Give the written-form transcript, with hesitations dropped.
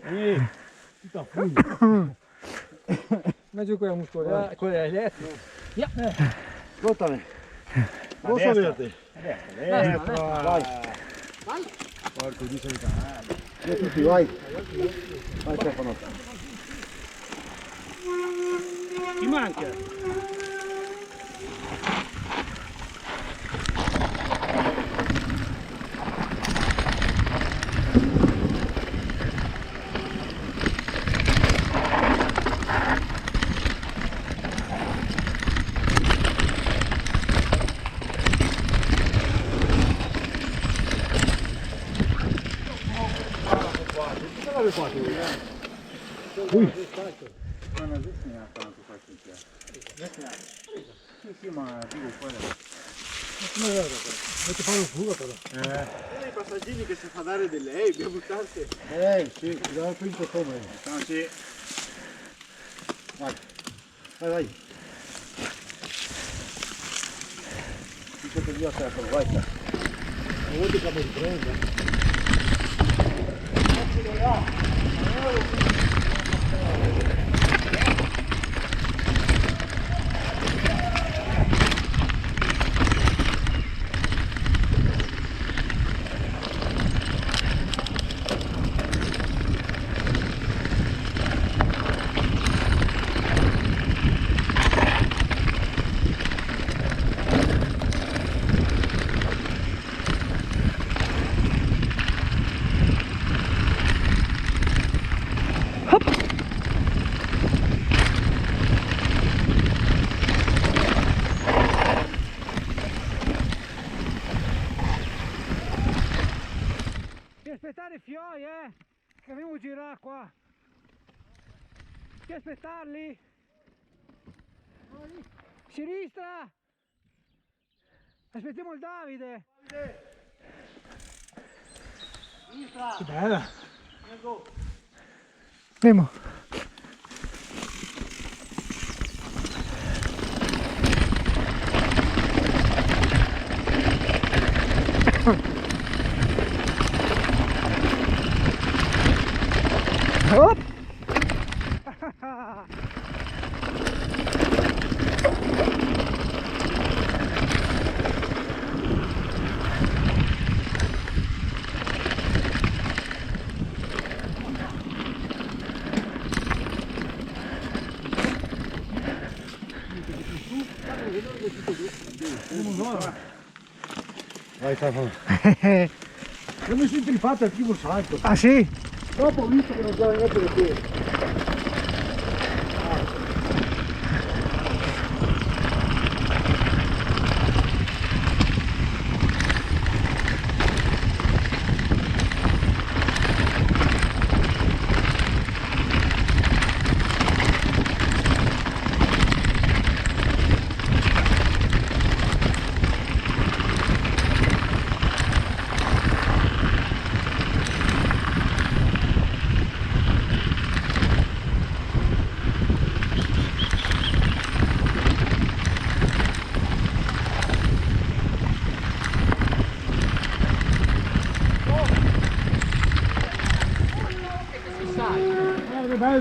Tutta fuglia. Ma giù quella muscolare, quella è elettrica. Ja. Lottane. Rosso o verde? Destra. Vai. Porco di solità. Via tutti, vai. Vai Stefano. Chi manca? Ui. Ma non esiste neanche tanto facile. Sì, ma dico quello. Dovete fare un fuga però. I passaggini che si fa dare di lei, abbiamo tante. Sì, ti dà il quinto come. Sì. Vai. Vai, vai. Ti sento via Stefano, vai. Non vuoi che mi riprenda? Aspettare i fioi, che dobbiamo girare qua. Che aspettarli? Sinistra! Aspettiamo il Davide! Sinistra! Che bella! Andiamo. Andiamo! Hop! Vai Stefano. Io mi sono intrippato al primo salto. Ah sì? Dopo ho visto che non c'era niente da te.